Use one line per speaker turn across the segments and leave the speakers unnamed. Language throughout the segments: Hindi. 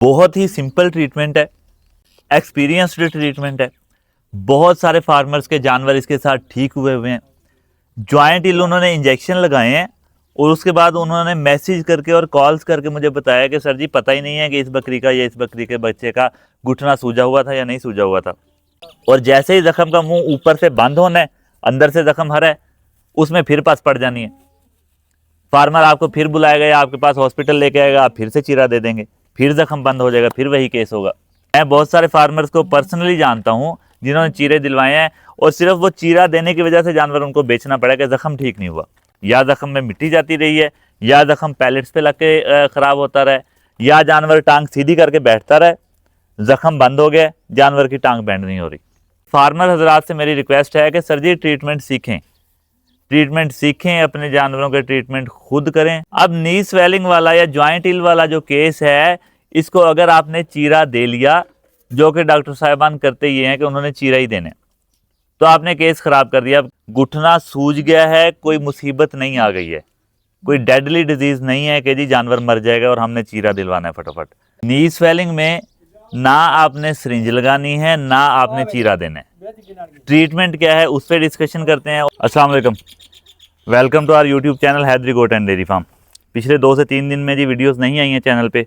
बहुत ही सिंपल ट्रीटमेंट है, एक्सपीरियंस्ड ट्रीटमेंट है। बहुत सारे फार्मर्स के जानवर इसके साथ ठीक हुए हुए हैं। जॉइंट हिल उन्होंने इंजेक्शन लगाए हैं और उसके बाद उन्होंने मैसेज करके और कॉल्स करके मुझे बताया कि सर जी पता ही नहीं है कि इस बकरी का या इस बकरी के बच्चे का घुटना सूजा हुआ था या नहीं सूजा हुआ था। और जैसे ही जख्म का मुंह ऊपर से बंद होना है, अंदर से जख्म हरा है, उसमें फिर पस पड़ जानी है। फार्मर आपको फिर बुलाएगा या आपके पास हॉस्पिटल लेके आएगा, आप फिर से चीरा दे देंगे, फिर जख्म बंद हो जाएगा, फिर वही केस होगा। मैं बहुत सारे फार्मर्स को पर्सनली जानता हूँ जिन्होंने चीरे दिलवाए हैं और सिर्फ वो चीरा देने की वजह से जानवर उनको बेचना पड़ा कि जख्म ठीक नहीं हुआ। या जख्म में मिट्टी जाती रही है, या जख्म पैलेट्स पे लग के खराब होता रहा, या जानवर टांग सीधी करके बैठता रहा, जख्म बंद हो गया, जानवर की टांग बेंड नहीं हो रही। फार्मर हजरात से मेरी रिक्वेस्ट है कि सर जी ट्रीटमेंट सीखें, ट्रीटमेंट सीखें, अपने जानवरों के ट्रीटमेंट खुद करें। अब नी स्वेलिंग वाला या जॉइंट हिल वाला जो केस है, इसको अगर आपने चीरा दे लिया, जो कि डॉक्टर साहिबान करते ये हैं कि उन्होंने चीरा ही देने, तो आपने केस खराब कर दिया। घुटना सूज गया है, कोई मुसीबत नहीं आ गई है, कोई डेडली डिजीज नहीं है कि जी जानवर मर जाएगा और हमने चीरा दिलवाना है फटाफट। नी स्वेलिंग में ना आपने सिरिंज लगानी है, ना आपने चीरा देना है। ट्रीटमेंट क्या है उस पर डिस्कशन करते हैं। अस्सलाम वालेकुम, welcome to our YouTube channel Haidari goat and dairy farm. पिछले 2 से 3 दिन में जी वीडियोस नहीं आई हैं चैनल पे।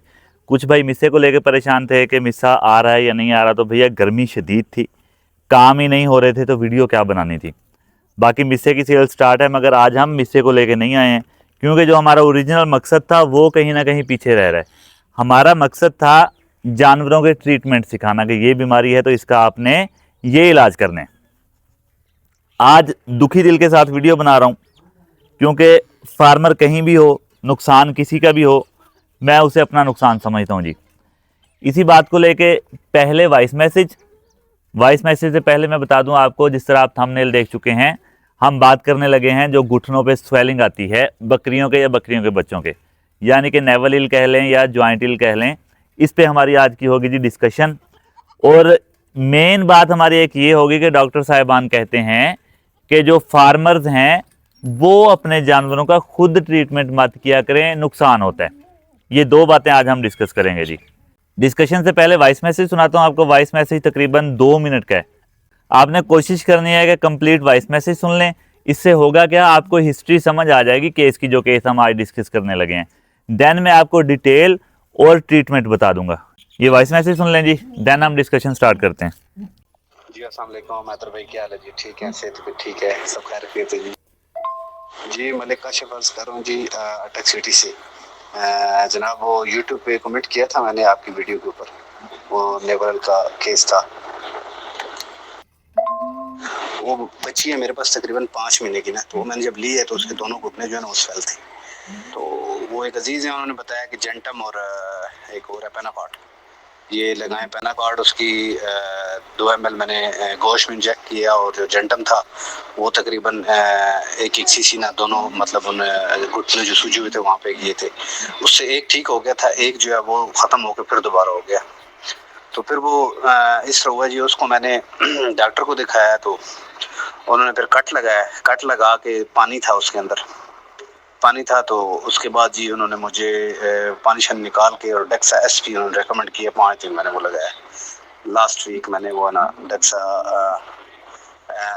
कुछ भाई मिस्से को लेकर परेशान थे कि मिस्सा आ रहा है या नहीं आ रहा, तो भैया गर्मी शदीद थी, काम ही नहीं हो रहे थे, तो वीडियो क्या बनानी थी। बाकी मिस्से की सेल स्टार्ट है, मगर आज हम मिस्से को लेकर नहीं आए हैं, क्योंकि जो हमारा ओरिजिनल मकसद था वो कहीं ना कहीं पीछे रह रहा है। हमारा मकसद था जानवरों के ट्रीटमेंट सिखाना कि ये बीमारी है तो इसका आपने ये इलाज करना है। आज दुखी दिल के साथ वीडियो बना रहा हूँ, क्योंकि फार्मर कहीं भी हो, नुकसान किसी का भी हो, मैं उसे अपना नुकसान समझता हूँ जी। इसी बात को लेके पहले वॉइस मैसेज से पहले मैं बता दूं आपको, जिस तरह आप थंबनेल देख चुके हैं, हम बात करने लगे हैं जो घुटनों पे स्वेलिंग आती है बकरियों के या बकरियों के बच्चों के, यानी कि नेवल हिल कह लें या जॉइंट हिल कह लें। इस पे हमारी आज की होगी जी डिस्कशन। और मेन बात हमारी एक ये होगी कि डॉक्टर साहिबान कहते हैं कि जो फार्मर्स हैं वो अपने जानवरों का खुद ट्रीटमेंट मत किया करें, नुकसान होता है। ये 2 बातें आज हम डिस्कस करेंगे जी। डिस्कशन से पहले वॉइस मैसेज सुनाता हूँ आपको। वॉइस मैसेज तकरीबन 2 मिनट का है। आपने कोशिश करनी है कि कंप्लीट वॉइस मैसेज सुन लें। इससे होगा क्या, आपको हिस्ट्री समझ आ जाएगी केस की, जो केस हम आज डिस्कस करने लगे हैं। देन मैं आपको डिटेल और ट्रीटमेंट बता दूंगा। ये वॉइस मैसेज सुन लें जी, देन हम डिस्कशन स्टार्ट करते हैं
जी। अस्सलाम वालेकुम मैतर भाई, क्या हाल है जी? ठीक है, सेहत भी ठीक है, सब खैरियत है जी। जी मलिक का अर्ज कर रहा हूँ जी, अटक सिटी से। जनाब वो यूट्यूब पे कमेंट किया था मैंने आपकी वीडियो के ऊपर, वो नेवरल का केस था। वो बच्ची है मेरे पास तकरीबन 5 महीने की ना, तो मैंने जब ली है तो उसके दोनों घुटने जो है ना वो स्वेल थे। तो वो एक अजीज़ है, उन्होंने बताया कि जेंटम और एक और है पेनाकॉर्ड, ये लगाएं। पेनाकॉर्ड उसकी 2 ml मैंने गोश्त में इंजेक्ट किया, और जो जेंटम था वो तकरीबन 1 सीसी ना, दोनों मतलब उन घुटने जो सूजे हुए थे वहाँ पे किए थे। उससे एक ठीक हो गया था, एक जो है वो ख़त्म होकर फिर दोबारा हो गया। तो फिर वो इस तरह हुआ जी, उसको मैंने डॉक्टर को दिखाया तो उन्होंने फिर कट लगाया। कट लगा के पानी था उसके अंदर, पानी था, तो उसके बाद जी उन्होंने मुझे पानी शन निकाल के और डेक्सा एसपी उन्होंने रेकमेंड किया। 5 दिन मैंने वो लगाया। लास्ट वीक मैंने वो ना डेक्सा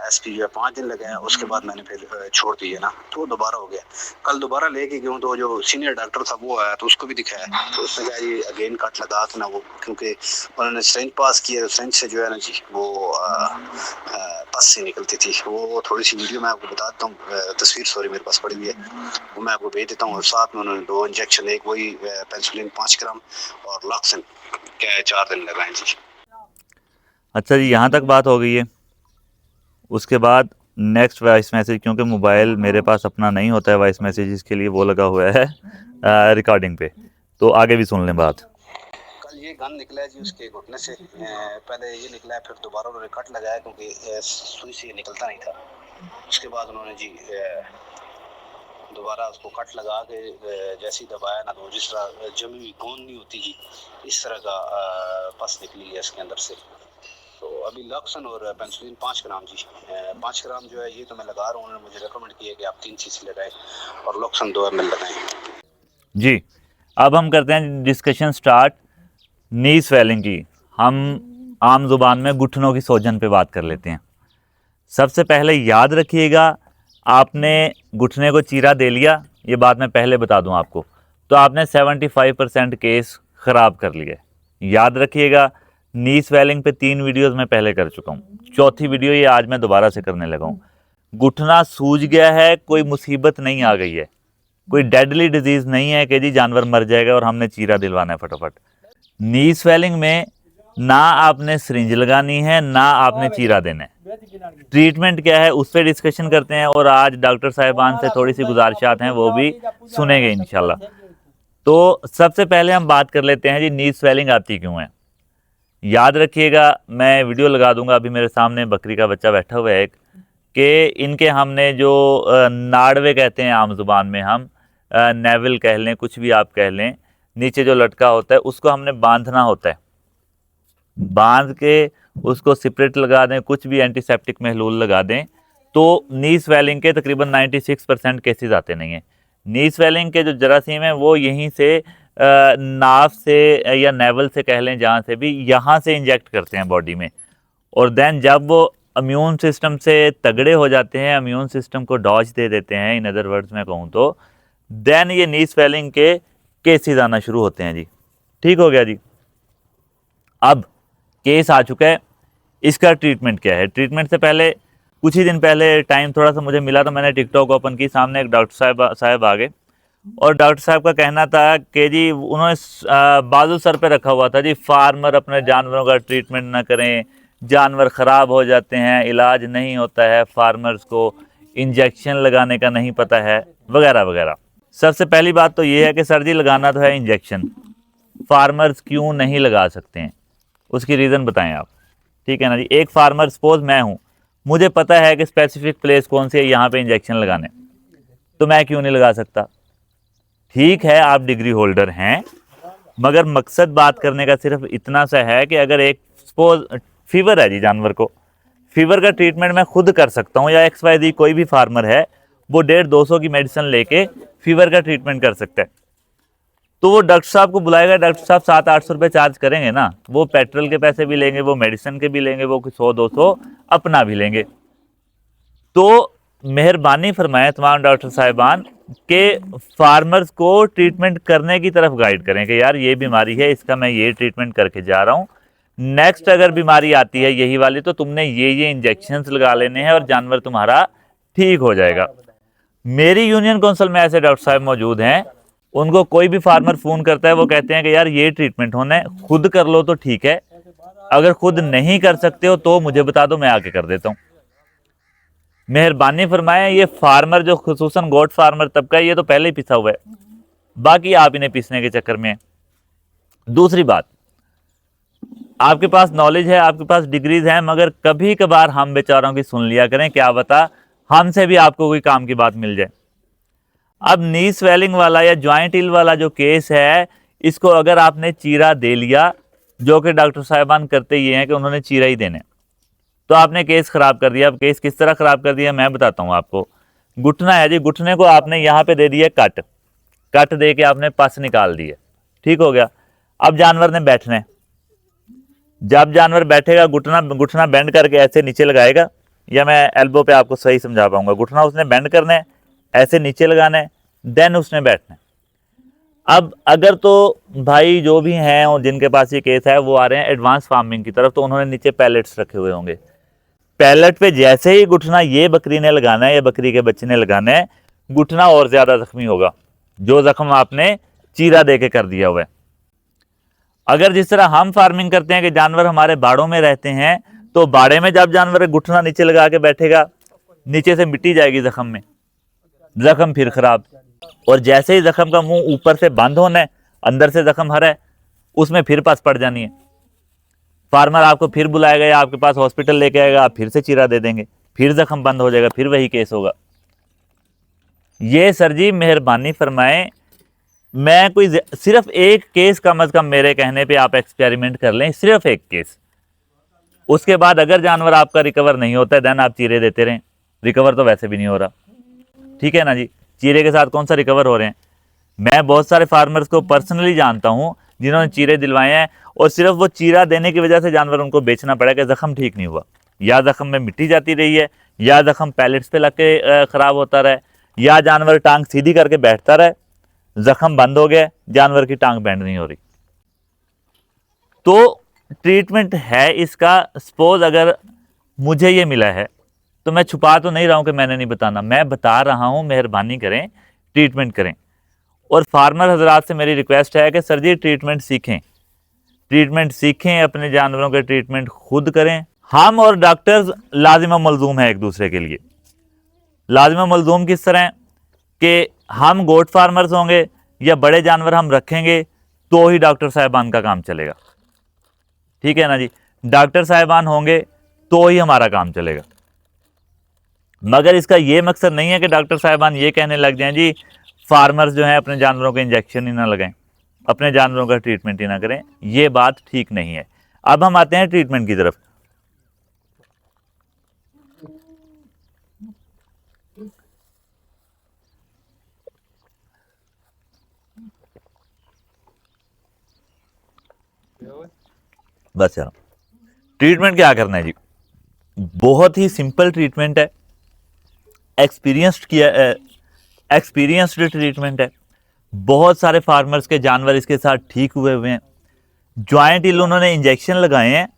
एसपी जो है 5 दिन लगाया। उसके बाद मैंने फिर छोड़ दिया ना, तो दोबारा हो गया। कल दोबारा लेके गया तो जो सीनियर डॉक्टर था वो आया, तो उसको भी दिखाया, तो उसने कहा जी अगेन कट लगा के ना वो, क्योंकि उन्होंने सिरिंज पास किया, तो सिरिंज से जो है ना जी वो पस से निकलती थी। वो थोड़ी सी वीडियो मैं आपको बता देता हूँ, तस्वीर सॉरी मेरे पास पड़ी हुई है, वो मैं आपको भेज देता हूँ। और साथ में उन्होंने 2 इंजेक्शन, एक वही पेंसिलिन 5 ग्राम और लॉक्सिन क्या 4 दिन लगाए जी।
अच्छा जी, यहाँ तक बात हो गई है। उसके बाद नेक्स्ट वॉइस मैसेज, क्योंकि मोबाइल मेरे पास अपना नहीं होता है वॉइस मैसेज, इसके लिए वो लगा हुआ है रिकॉर्डिंग पे, तो आगे भी सुन लें बात।
कल ये गन निकला है जी उसके घुटने से, पहले ये निकला है, फिर दोबारा उन्होंने कट लगाया क्योंकि सुई से निकलता नहीं था। उसके बाद उन्होंने जी दोबारा उसको कट लगा के जैसे ही दबाया ना, तो जिस तरह जमी हुई गोंद नहीं होती जी, इस तरह का पस निकली है इसके अंदर से। तो अभी लॉक्सन और पेंसिलिन 5 ग्राम जी, 5 ग्राम जो है ये तो मैं लगा रहा हूँ। उन्होंने मुझे रेकमेंड किया कि आप 3 सीसी लगाएं और लॉक्सन 2 ml लगाएं
जी अब हम करते हैं डिस्कशन स्टार्ट। नी स्वेलिंग की हम आम जुबान में घुटनों की सूजन पे बात कर लेते हैं। सबसे पहले याद रखिएगा, आपने घुटने को चीरा दे लिया, ये बात मैं पहले बता दूं आपको, तो आपने 75% केस ख़राब कर लिए। याद रखिएगा, नी स्वेलिंग पे 3 वीडियोस मैं पहले कर चुका हूँ, चौथी वीडियो ये आज मैं दोबारा से करने लगा हूँ। घुटना सूज गया है, कोई मुसीबत नहीं आ गई है, कोई डेडली डिजीज़ नहीं है कि जी जानवर मर जाएगा और हमने चीरा दिलवाना है फटाफट। नी स्वेलिंग में ना आपने सिरिंज लगानी है, ना आपने चीरा देना है। ट्रीटमेंट क्या है उस पर डिस्कशन करते हैं, और आज डॉक्टर साहिबान से थोड़ी सी गुजारिशात हैं वो भी सुनेंगे इंशाल्लाह। तो सबसे पहले हम बात कर लेते हैं जी नी स्वेलिंग आती क्यों है। याद रखिएगा, मैं वीडियो लगा दूंगा, अभी मेरे सामने बकरी का बच्चा बैठा हुआ है एक, कि इनके हमने जो नाड़वे कहते हैं आम जुबान में, हम नेवल कह लें, कुछ भी आप कह लें, नीचे जो लटका होता है उसको हमने बांधना होता है। बांध के उसको सिपरेट लगा दें, कुछ भी एंटीसेप्टिक महलूल लगा दें, तो नी स्वेलिंग के तकरीबन 96% केसेस आते नहीं हैं। नी स्वेलिंग के जो जरासीम हैं वो यहीं से नाफ से या नेवल से कह लें, जहाँ से भी, यहाँ से इंजेक्ट करते हैं बॉडी में, और देन जब वो इम्यून सिस्टम से तगड़े हो जाते हैं, इम्यून सिस्टम को डॉज दे देते हैं, इन अदर वर्ड्स में कहूँ तो, देन ये नी स्वेलिंग के केसेस आना शुरू होते हैं जी। ठीक हो गया जी। अब केस आ चुका है, इसका ट्रीटमेंट क्या है। ट्रीटमेंट से पहले कुछ ही दिन पहले टाइम थोड़ा सा मुझे मिला, तो मैंने टिकटॉक ओपन की, सामने एक डॉक्टर साहब आ गए, और डॉक्टर साहब का कहना था कि जी उन्होंने बाजू सर पे रखा हुआ था जी, फार्मर अपने जानवरों का ट्रीटमेंट ना करें, जानवर ख़राब हो जाते हैं, इलाज नहीं होता है, फार्मर्स को इंजेक्शन लगाने का नहीं पता है, वगैरह वगैरह। सबसे पहली बात तो ये है कि सर जी लगाना तो है इंजेक्शन, फार्मर्स क्यों नहीं लगा सकते हैं, उसकी रीज़न बताएं आप। ठीक है ना जी। एक फार्मर, सपोज मैं हूँ, मुझे पता है कि स्पेसिफिक प्लेस कौन सी है यहाँ पे इंजेक्शन लगाने, तो मैं क्यों नहीं लगा सकता। ठीक है, आप डिग्री होल्डर हैं, मगर मकसद बात करने का सिर्फ इतना सा है कि अगर एक सपोज फीवर है जी जानवर को, फीवर का ट्रीटमेंट मैं खुद कर सकता हूँ, या XYZ कोई भी फार्मर है वो 150-200 की मेडिसिन लेके फीवर का ट्रीटमेंट कर सकता है, तो वो डॉक्टर साहब को बुलाएगा, डॉक्टर साहब 700-800 रुपये चार्ज करेंगे ना, वो पेट्रोल के पैसे भी लेंगे, वो मेडिसिन के भी लेंगे, वो 100-200 अपना भी लेंगे। तो मेहरबानी फरमाएं तमाम डॉक्टर साहिबान के फार्मर्स को ट्रीटमेंट करने की तरफ गाइड करें कि यार ये बीमारी है, इसका मैं ये ट्रीटमेंट करके जा रहा हूँ, नेक्स्ट अगर बीमारी आती है यही वाली, तो तुमने ये इंजेक्शंस लगा लेने हैं और जानवर तुम्हारा ठीक हो जाएगा। मेरी यूनियन काउंसिल में ऐसे डॉक्टर साहब मौजूद हैं, उनको कोई भी फार्मर फ़ोन करता है, वो कहते हैं कि यार ये ट्रीटमेंट होना है, खुद कर लो तो ठीक है, अगर खुद नहीं कर सकते हो तो मुझे बता दो, मैं आके कर देता हूँ। मेहरबानी फरमाएं, ये फार्मर जो खुसूसन गोट फार्मर तबका है, ये तो पहले ही पिसा हुआ है, बाकी आप इन्हें पीसने के चक्कर में हैं। दूसरी बात, आपके पास नॉलेज है, आपके पास डिग्रीज हैं, मगर कभी कभार हम बेचारों की सुन लिया करें, क्या बता हमसे भी आपको कोई काम की बात मिल जाए। अब नी स्वेलिंग वाला या ज्वाइंट इल वाला जो केस है, इसको अगर आपने चीरा दे लिया, जो कि डॉक्टर साहिबान करते ये हैं कि उन्होंने चीरा ही देने, तो आपने केस खराब कर दिया। अब केस किस तरह खराब कर दिया मैं बताता हूँ आपको। घुटना है जी, घुटने को आपने यहाँ पे दे दिया कट दे के आपने पस निकाल दिए, ठीक हो गया। अब जानवर ने बैठना है, जब जानवर बैठेगा घुटना बेंड करके ऐसे नीचे लगाएगा, या मैं एल्बो पे आपको सही समझा पाऊंगा। घुटना उसने बेंड करना है, ऐसे नीचे लगाना है, देन उसने बैठना है। अब अगर तो भाई जो भी हैं और जिनके पास ये केस है वो आ रहे हैं एडवांस फार्मिंग की तरफ, तो उन्होंने नीचे पैलेट्स रखे हुए होंगे। पैलेट पे जैसे ही घुटना ये बकरी ने लगाना है या बकरी के बच्चे ने लगाना है, घुटना और ज्यादा जख्मी होगा, जो जख्म आपने चीरा दे के कर दिया हुआ है। अगर जिस तरह हम फार्मिंग करते हैं कि जानवर हमारे बाड़ों में रहते हैं, तो बाड़े में जब जानवर घुटना नीचे लगा के बैठेगा, नीचे से मिट्टी जाएगी जख्म में, जख्म फिर खराब। और जैसे ही जख्म का मुंह ऊपर से बंद होना है, अंदर से जख्म हरा है, उसमें फिर पस पड़ जानी है। फार्मर आपको फिर बुलाएगा या आपके पास हॉस्पिटल लेके आएगा, आप फिर से चीरा दे देंगे, फिर जख्म बंद हो जाएगा, फिर वही केस होगा। ये सर जी मेहरबानी फरमाएं, मैं कोई सिर्फ एक केस कम अज कम मेरे कहने पे आप एक्सपेरिमेंट कर लें, सिर्फ एक केस। उसके बाद अगर जानवर आपका रिकवर नहीं होता है, देन आप चीरे देते रहें। रिकवर तो वैसे भी नहीं हो रहा, ठीक है ना जी। चीरे के साथ कौन सा रिकवर हो रहे हैं। मैं बहुत सारे फार्मर्स को पर्सनली जानता हूं जिन्होंने चीरे दिलवाए हैं, और सिर्फ वो चीरा देने की वजह से जानवर उनको बेचना पड़ा कि ज़ख़म ठीक नहीं हुआ, या ज़ख़म में मिट्टी जाती रही है, या ज़ख़म पैलेट्स पे लग के ख़राब होता रहा, या जानवर टांग सीधी करके बैठता रहा, ज़ख़म बंद हो गया, जानवर की टांग बेंड नहीं हो रही। तो ट्रीटमेंट है इसका। सपोज अगर मुझे ये मिला है तो मैं छुपा तो नहीं रहा हूँ कि मैंने नहीं बताना, मैं बता रहा हूँ, मेहरबानी करें ट्रीटमेंट करें। और फार्मर हजरात से मेरी रिक्वेस्ट है कि सर जी ट्रीटमेंट सीखें, ट्रीटमेंट सीखें, अपने जानवरों के ट्रीटमेंट खुद करें। हम और डॉक्टर्स लाजिम मलजूम है एक दूसरे के लिए। लाजिम मलजूम किस तरह कि हम गोट फार्मर्स होंगे या बड़े जानवर हम रखेंगे तो ही डॉक्टर साहिबान का काम चलेगा, ठीक है ना जी। डॉक्टर साहिबान होंगे तो ही हमारा काम चलेगा। मगर इसका ये मकसद नहीं है कि डॉक्टर साहिबान ये कहने लग जाएं जी फार्मर्स जो हैं अपने जानवरों के इंजेक्शन ही ना लगाएं, अपने जानवरों का ट्रीटमेंट ही ना करें। ये बात ठीक नहीं है। अब हम आते हैं ट्रीटमेंट की तरफ। बस यार, ट्रीटमेंट क्या करना है जी, बहुत ही सिंपल ट्रीटमेंट है, एक्सपीरियंस्ड ट्रीटमेंट है। बहुत सारे फार्मर्स के जानवर इसके साथ ठीक हुए हैं। जॉइंट इल उन्होंने इंजेक्शन लगाए हैं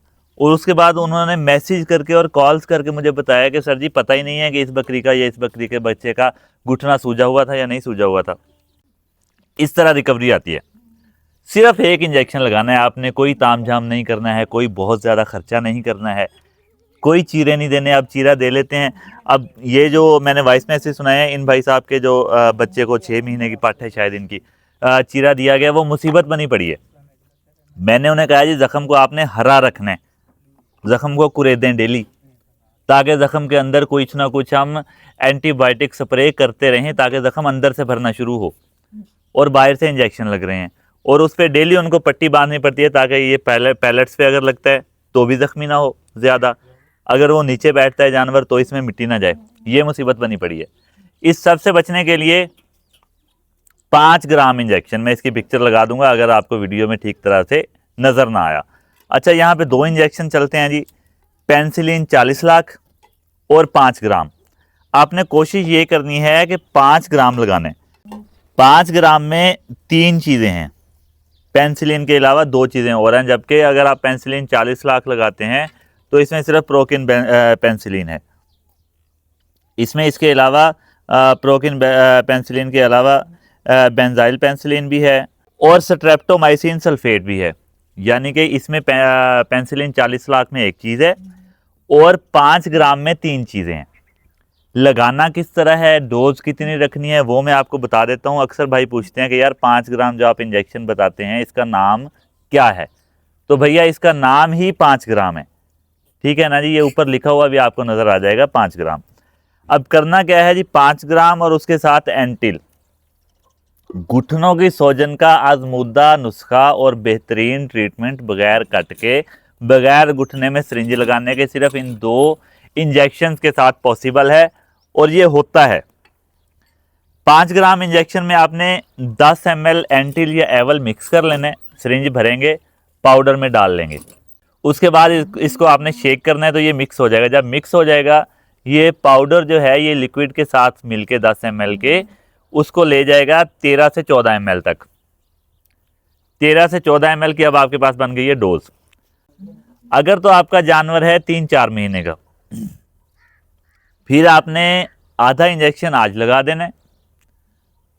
और उसके बाद उन्होंने मैसेज करके और कॉल्स करके मुझे बताया कि सर जी पता ही नहीं है कि इस बकरी का या इस बकरी के बच्चे का घुटना सूजा हुआ था या नहीं सूजा हुआ था। इस तरह रिकवरी आती है। सिर्फ एक इंजेक्शन लगाना है आपने, कोई तामझाम नहीं करना है, कोई बहुत ज़्यादा खर्चा नहीं करना है, कोई चीरे नहीं देने। अब चीरा दे लेते हैं। अब ये जो मैंने वॉइस मैसेज सुनाए हैं इन भाई साहब के जो बच्चे को 6 महीने की पाठ है शायद इनकी, चीरा दिया गया, वो मुसीबत बनी पड़ी है। मैंने उन्हें कहा जी ज़ख़म को आपने हरा रखना है, ज़ख़म को कुरेदें डेली, ताकि ज़ख़म के अंदर कुछ ना कुछ हम एंटीबायोटिक स्प्रे करते रहें ताकि ज़ख़म अंदर से भरना शुरू हो। और बाहर से इंजेक्शन लग रहे हैं और उस पर डेली उनको पट्टी बांधनी पड़ती है ताकि ये पैलेट्स पे अगर लगता है तो भी ज़ख्मी ना हो ज़्यादा, अगर वो नीचे बैठता है जानवर तो इसमें मिट्टी ना जाए। ये मुसीबत बनी पड़ी है। इस सब से बचने के लिए 5 ग्राम इंजेक्शन, मैं इसकी पिक्चर लगा दूंगा अगर आपको वीडियो में ठीक तरह से नज़र ना आया। अच्छा, यहाँ पे 2 इंजेक्शन चलते हैं जी, पेनिसिलिन 40 लाख और 5 ग्राम। आपने कोशिश ये करनी है कि 5 ग्राम लगाने। 5 ग्राम में 3 चीज़ें हैं, पेनिसिलिन के अलावा 2 चीज़ें और हैं। जबकि अगर आप पेनिसिलिन 40 लाख लगाते हैं तो इसमें सिर्फ प्रोकिन पेनिसिलिन है। इसमें इसके अलावा प्रोकिन पेनिसिलिन के अलावा बेंजाइल पेनिसिलिन भी है और स्ट्रेप्टोमाइसिन सल्फेट भी है। यानी कि इसमें पेनिसिलिन 40 लाख में एक चीज़ है और 5 ग्राम में 3 चीज़ें हैं। लगाना किस तरह है, डोज कितनी रखनी है, वो मैं आपको बता देता हूँ। अक्सर भाई पूछते हैं कि यार 5 ग्राम जो आप इंजेक्शन बताते हैं इसका नाम क्या है। तो भैया इसका नाम ही 5 ग्राम है, ठीक है ना जी। ये ऊपर लिखा हुआ भी आपको नज़र आ जाएगा 5 ग्राम। अब करना क्या है जी, 5 ग्राम और उसके साथ एंटिल, घुटनों की सोजन का आजमूदा नुस्खा और बेहतरीन ट्रीटमेंट बगैर कट के, बगैर घुटने में सिरिंज लगाने के, सिर्फ इन 2 इंजेक्शन के साथ पॉसिबल है और ये होता है। 5 ग्राम इंजेक्शन में आपने 10 ml एंटिल या एवल मिक्स कर लेना है, सिरिंज भरेंगे, पाउडर में डाल लेंगे। उसके बाद इसको आपने शेक करना है तो ये मिक्स हो जाएगा। जब मिक्स हो जाएगा ये पाउडर जो है ये लिक्विड के साथ मिलके 10 ml के उसको ले जाएगा 13 से 14 ml तक। 13 से 14 ml की अब आपके पास बन गई है डोज। अगर तो आपका जानवर है 3-4 महीने का, फिर आपने आधा इंजेक्शन आज लगा देना है,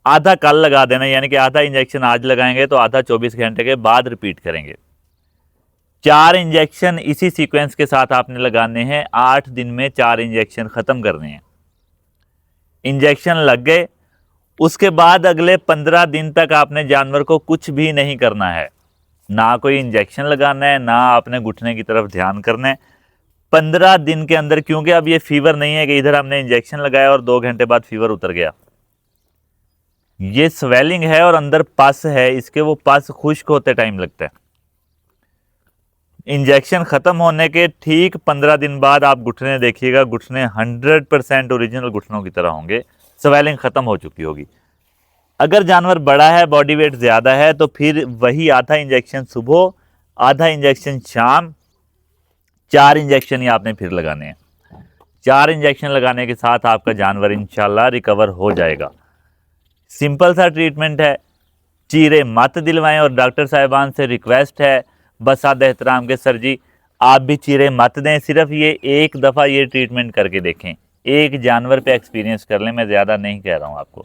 आधा कल लगा देना है। यानी कि आधा इंजेक्शन आज लगाएंगे तो आधा 24 घंटे के बाद रिपीट करेंगे। 4 इंजेक्शन इसी सीक्वेंस के साथ आपने लगाने हैं। 8 दिन में 4 इंजेक्शन ख़त्म करने हैं। इंजेक्शन लग गए, उसके बाद अगले 15 दिन तक आपने जानवर को कुछ भी नहीं करना है, ना कोई इंजेक्शन लगाना है, ना आपने घुटने की तरफ ध्यान करना है। 15 दिन के अंदर, क्योंकि अब ये फीवर नहीं है कि इधर हमने इंजेक्शन लगाया और 2 घंटे बाद फीवर उतर गया। ये स्वेलिंग है और अंदर पस है, इसके वो पस खुश्क होते टाइम लगता है। इंजेक्शन ख़त्म होने के ठीक 15 दिन बाद आप घुटने देखिएगा, घुटने 100% ओरिजिनल घुटनों की तरह होंगे, स्वेलिंग ख़त्म हो चुकी होगी। अगर जानवर बड़ा है, बॉडी वेट ज़्यादा है, तो फिर वही आधा इंजेक्शन सुबह, आधा इंजेक्शन शाम, 4 इंजेक्शन ही आपने फिर लगाने हैं। 4 इंजेक्शन लगाने के साथ आपका जानवर इंशाल्लाह रिकवर हो जाएगा। सिंपल सा ट्रीटमेंट है, चीरे मत दिलवाएं। और डॉक्टर साहिबान से रिक्वेस्ट है बस आद एहतराम के, सर जी आप भी चीरे मत दें, सिर्फ ये एक दफ़ा ये ट्रीटमेंट करके देखें, एक जानवर पे एक्सपीरियंस कर लें, मैं ज़्यादा नहीं कह रहा हूँ आपको।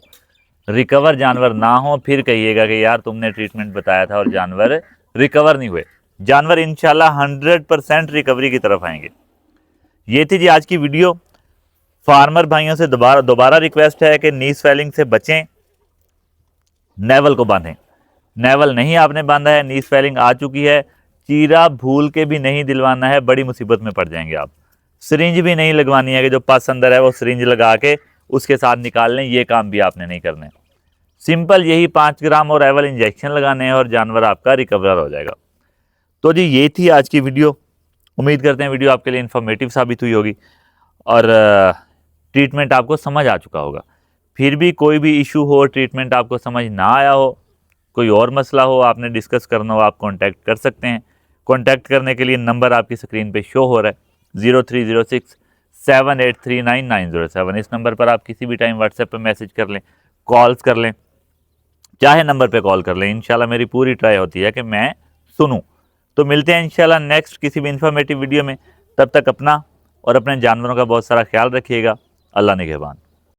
रिकवर जानवर ना हो फिर कहिएगा कि यार तुमने ट्रीटमेंट बताया था और जानवर रिकवर नहीं हुए। जानवर इंशाल्लाह 100% रिकवरी की तरफ आएंगे। ये थी जी आज की वीडियो। फार्मर भाइयों से दोबारा रिक्वेस्ट है कि नी स्वेलिंग से बचें, नेवल को बांधें। नेवल नहीं आपने बांधा है, नी स्वेलिंग आ चुकी है, चीरा भूल के भी नहीं दिलवाना है, बड़ी मुसीबत में पड़ जाएंगे आप। सिरिंज भी नहीं लगवानी है कि जो पस अंदर है वो सिरिंज लगा के उसके साथ निकाल लें, ये काम भी आपने नहीं करना है। सिंपल यही 5 ग्राम और एवल इंजेक्शन लगाने हैं और जानवर आपका रिकवर हो जाएगा। तो जी ये थी आज की वीडियो। उम्मीद करते हैं वीडियो आपके लिए इन्फॉर्मेटिव साबित हुई होगी और ट्रीटमेंट आपको समझ आ चुका होगा। फिर भी कोई भी इशू हो, ट्रीटमेंट आपको समझ ना आया हो, कोई और मसला हो, आपने डिस्कस करना हो, आप कांटेक्ट कर सकते हैं। कांटेक्ट करने के लिए नंबर आपकी स्क्रीन पे शो हो रहा है 0306 7839907। इस नंबर पर आप किसी भी टाइम व्हाट्सएप पे मैसेज कर लें, कॉल्स कर लें, चाहे नंबर पे कॉल कर लें। इंशाल्लाह मेरी पूरी ट्राई होती है कि मैं सुनूं। तो मिलते हैं इंशाल्लाह नेक्स्ट किसी भी इन्फॉर्मेटिव वीडियो में। तब तक अपना और अपने जानवरों का बहुत सारा ख्याल रखिएगा। अल्लाह निगहबान।